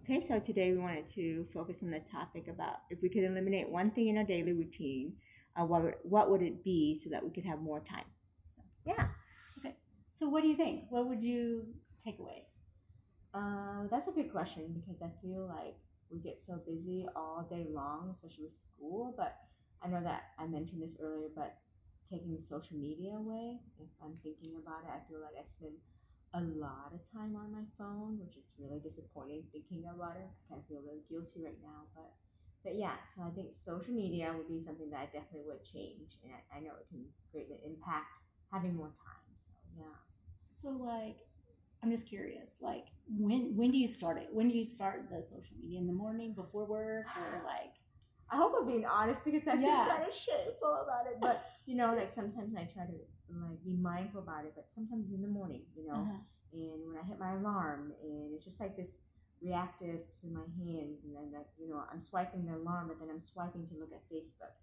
Okay, so today we wanted to focus on the topic about if we could eliminate one thing in our daily routine, what would it be so that we could have more time? So, yeah, Okay. So what do you think? What would you take away? that's a good question because I feel like we get so busy all day long, especially with school. But I know that I mentioned this earlier, but taking social media away, if I'm thinking about it, I feel like I spend a lot of time on my phone, which is really disappointing thinking about it. I kind of feel a little guilty right now, but yeah. So I think social media would be something that I definitely would change, and I know it can greatly impact having more time. So yeah. So like I'm just curious, like when do you start it? When do you start the social media? In the morning before work or like I hope I'm being honest because I feel yeah. kind of shameful about it. But like sometimes I try to like be mindful about it, but sometimes in the morning, Uh-huh. and when I hit my alarm, and it's just like this reactive to my hands, and then like I'm swiping the alarm, but then I'm swiping to look at Facebook.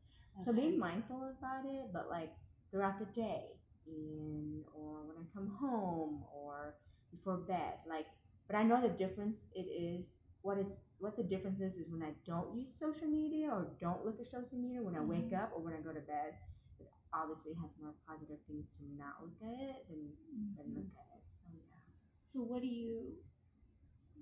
So Okay. being mindful about it, but like throughout the day, and or when I come home or before bed, like. But I know the difference. It is what the difference is when I don't use social media or don't look at social media when I wake Mhm. up or when I go to bed. It obviously has more positive things to not look at it than Mhm. look at it. So So what do you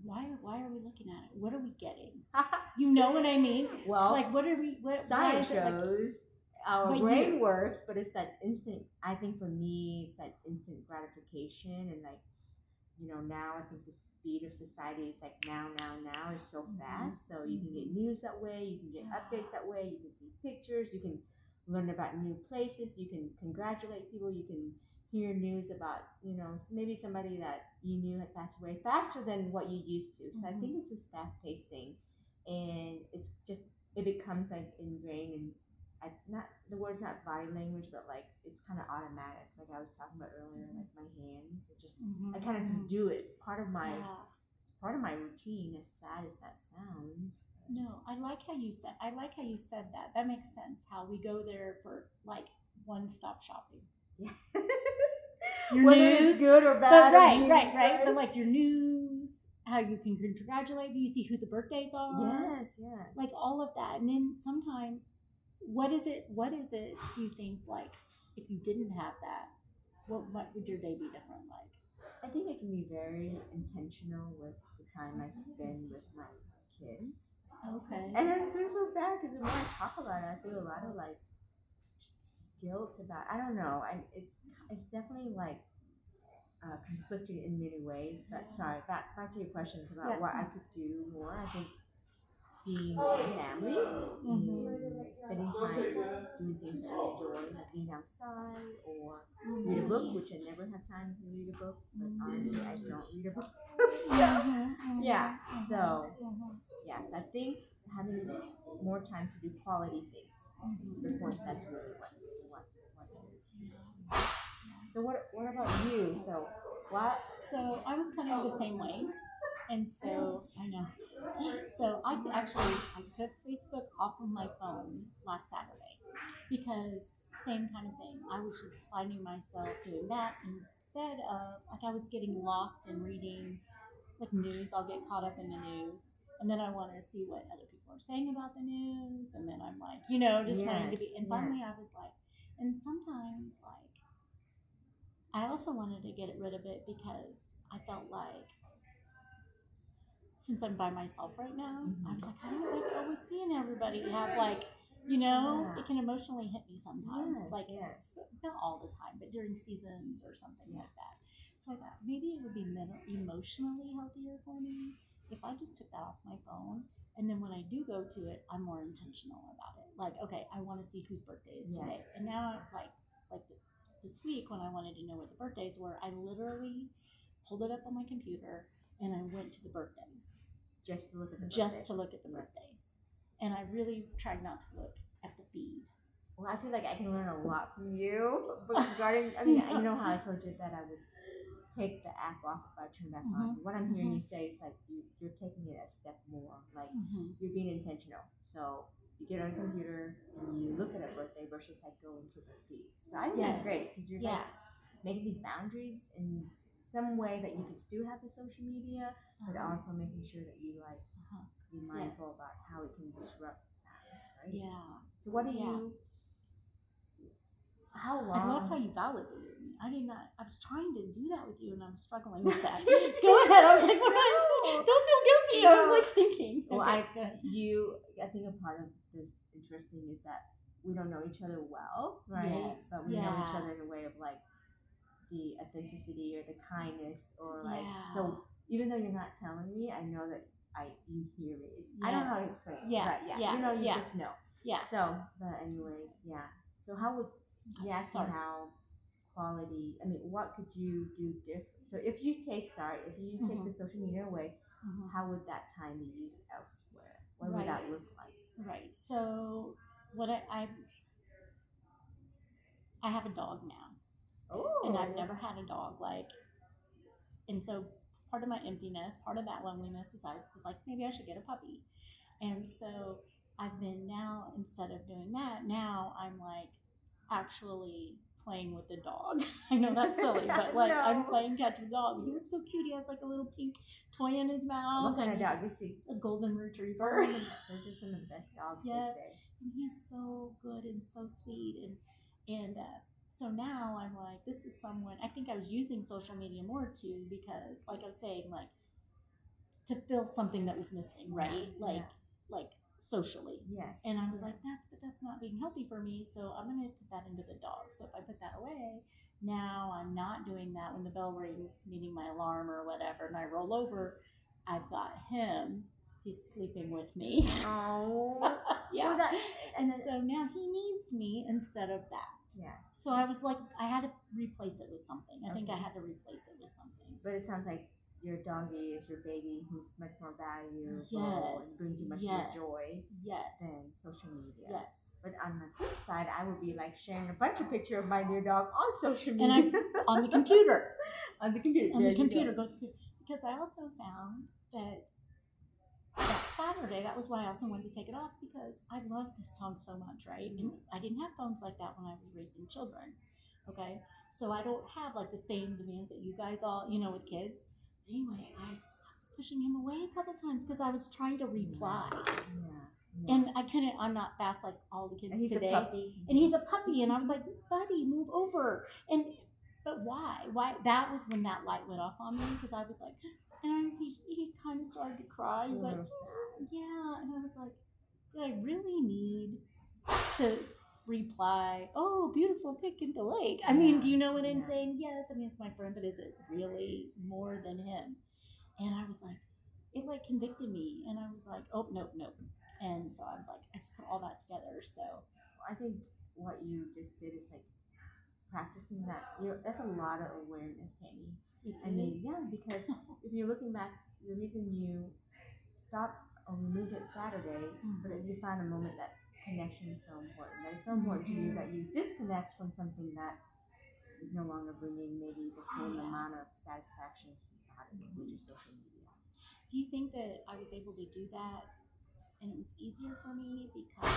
why are we looking at it? What are we getting? yeah. You know what I mean? Well, Like what are we why science is it like shows our but you brain works, but it's that instant. I think for me, it's that instant gratification and like now I think the speed of society is like now is so Mhm. fast. So you can get Mhm. news that way, you can get updates that way, you can see pictures, you can learn about new places, you can congratulate people, you can hear news about, maybe somebody that you knew had passed away faster than what you used to. So I Mhm. think it's this fast paced thing. And it's just, it becomes like ingrained in not the word's not body language, but like it's kind of automatic. Like I was talking about earlier, like my hands, it just I Mhm. kind of just Mhm. do it. Yeah. It's part of my routine. As sad as that sounds. No, I like how you said that. That makes sense. How we go there for like one stop shopping. Yeah. Your Whether it's news, good or but bad or right. But right? like your news, how you can congratulate. Do you see who the birthdays are? Yes, yes. Like all of that, and then sometimes, what is it? What is it? Do you think like if you didn't have that, what would your day be different like? I think I can be very intentional with the time I spend with my kids. Okay. And I feel so bad because when I talk about it, I feel a lot of like guilt about. I don't know. It's definitely like conflicted in many ways. But sorry, back to your questions Yeah. about what I could do more. I think being with my family and spending time doing things that I enjoy, like being outside or read a book, which I never have time to read a book. But honestly, I don't read a book. So yeah, so yes, I think having more time to do quality things. To the point, that's really what it is. So what about you? So what? So I was kind of the same way, and so I know. So I took Facebook off of my phone last Saturday because same kind of thing. I was just finding myself doing that instead of like I was getting lost in reading like news. I'll get caught up in the news, and then I want to see what other people are saying about the news, and then I'm like, just wanting to Yes, be. And yes. finally, I was like, and sometimes like I also wanted to get rid of it because I felt like since I'm by myself right now, I was Mm-hmm. like, I don't like always seeing everybody have like, Yeah. it can emotionally hit me sometimes. Yes, Like, yes. not all the time, but during seasons or something Yeah. like that. So I thought maybe it would be emotionally healthier for me if I just took that off my phone. And then when I do go to it, I'm more intentional about it. Like, okay, I want to see whose birthday is today. Yes. And now, this week when I wanted to know what the birthdays were, I literally pulled it up on my computer and I went to the birthdays Just to look at the just birthdays. to look at the Yes. birthdays. And I really tried not to look at the feed. Well, I feel like I can learn a lot from you. But regarding, I mean, you know how I told you that I would take the app off if I turn back on. Mhm. But what I'm hearing Mhm. you say is like you're taking it a step more. Like Mhm. you're being intentional. So you get on a computer and you look at a birthday versus like going to the feed. So I think that's Yes. great because you're like Yeah. making these boundaries and some way that you can still have the social media, but also making sure that you like be mindful about how it can disrupt that, right? Yeah. So what do you? How long? I love how you validated me. I was trying to do that with you, and I'm struggling with that. Go ahead. I was like, what I say? Don't feel guilty. I was like thinking. Well, okay, I think a part of this interesting is that we don't know each other well, right? Yes. But we know each other in a way of like the authenticity or the kindness or like so. Even though you're not telling me, I know that you hear me. I don't know how to explain it, but you just know. Yeah. So, but anyways, yeah. So how would you ask me how quality? I mean, what could you do different? So if you take the social media away, how would that time be used elsewhere? What would that look like? Right. So what I have a dog now. Oh. And I've never had a dog and so part of my emptiness, part of that loneliness is I was like, maybe I should get a puppy. And so I've been now, instead of doing that, now I'm like actually playing with the dog. I know that's silly, but like I'm playing catch with the dog. He looks so cute. He has like a little pink toy in his mouth. What kind of dog is he? A golden retriever. Those are some of the best dogs, they say. And he's so good and so sweet. And so now I'm like, this is someone, I think I was using social media more too, because like I was saying, like to fill something that was missing, right? Like socially. Yes. And I was like, that's not being healthy for me. So I'm going to put that into the dog. So if I put that away, now I'm not doing that when the bell rings, meaning my alarm or whatever, and I roll over, I've got him. He's sleeping with me. Oh. Yeah. And so now he needs me instead of that. Yeah. So I was like, I had to replace it with something. I think I had to replace it with something. But it sounds like your doggy is your baby who's much more valuable and brings you much more joy than social media. Yes. But on the flip side, I would be like sharing a bunch of pictures of my new dog on social media. And on the computer. On the computer. Because I also found that Saturday, that was why I also wanted to take it off, because I love this dog so much, right? And I didn't have phones like that when I was raising children, okay? So I don't have like the same demands that you guys all, with kids. Anyway, I was pushing him away a couple times because I was trying to reply. Yeah. And I couldn't, I'm not fast like all the kids and he's today. A puppy. And he's a puppy. And I was like, buddy, move over. But why? That was when that light went off on me, because I was like, and he kind of started to cry. He was like, yeah. And I was like, did I really need to reply, oh, beautiful pic in the lake? I mean, do you know what I'm saying? Yes, I mean, it's my friend, but is it really more than him? And I was like, it like convicted me. And I was like, oh, nope. And so I was like, I just put all that together. So I think what you just did is like practicing that. That's a lot of awareness, Tammi. I mean, because if you're looking back, the reason you stopped or removed it Saturday, but if you find a moment that connection is so important. That it's so important to you that you disconnect from something that is no longer bringing maybe the same amount of satisfaction you got in it, which is social media. Do you think that I was able to do that and it was easier for me because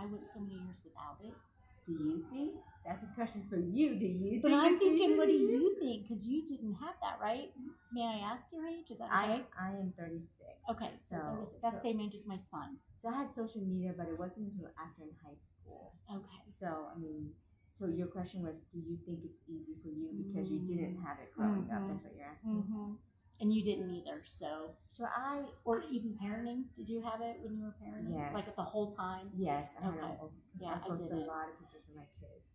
I went so many years without it? Do you think? That's a question for you. Do you think? But I'm thinking, what do you think? Because you didn't have that, right? May I ask your age? Is that okay? I am 36. Okay, so 36. That's the same age as my son. So I had social media, but it wasn't until after in high school. Okay. So, I mean, so your question was, do you think it's easy for you because you didn't have it growing up? That's what you're asking. And you didn't either, so. Or even parenting, did you have it when you were parenting? Yes. Like the whole time? Yes, I know. Yeah, I posted a lot of pictures of my kids.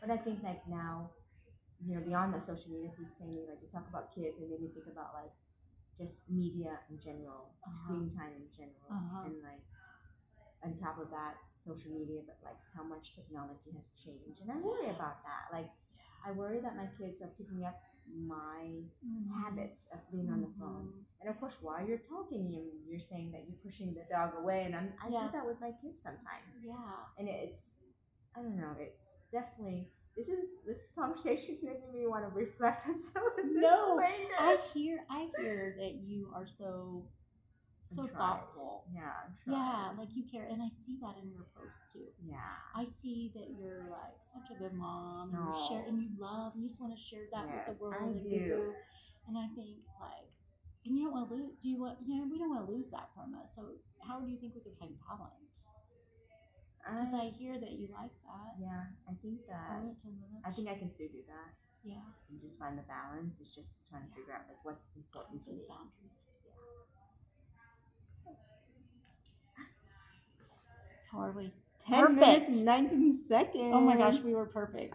But I think like now, beyond the social media piece thing, like you talk about kids, it made me think about like just media in general, screen time in general, and like on top of that, social media, but like how much technology has changed. And I worry about that. Like I worry that my kids are picking up my habits of being on the phone. And of course, while you're talking, you're saying that you're pushing the dog away, and I do that with my kids sometimes. Yeah. And it's, I don't know, it's definitely, this conversation is making me want to reflect on some of this later. I hear that you are so so try. thoughtful. Yeah, Yeah, like you care, and I see that in your posts too. Yeah. I see that you're like such a good mom, and No. you share, and you love, and you just want to share that with the Yes, world. I and do. boo-boo. And I think like, and you don't want to lose. Do you want? You know, we don't want to lose that from us. So how do you think we could find balance? Because I hear that you like that. Yeah, I think that I think I can still do that. Yeah. And just find the balance. It's just trying to figure out like what's important to Those me. boundaries. Yeah. How are we? 10 minutes and 19 seconds. Oh my gosh, we were perfect.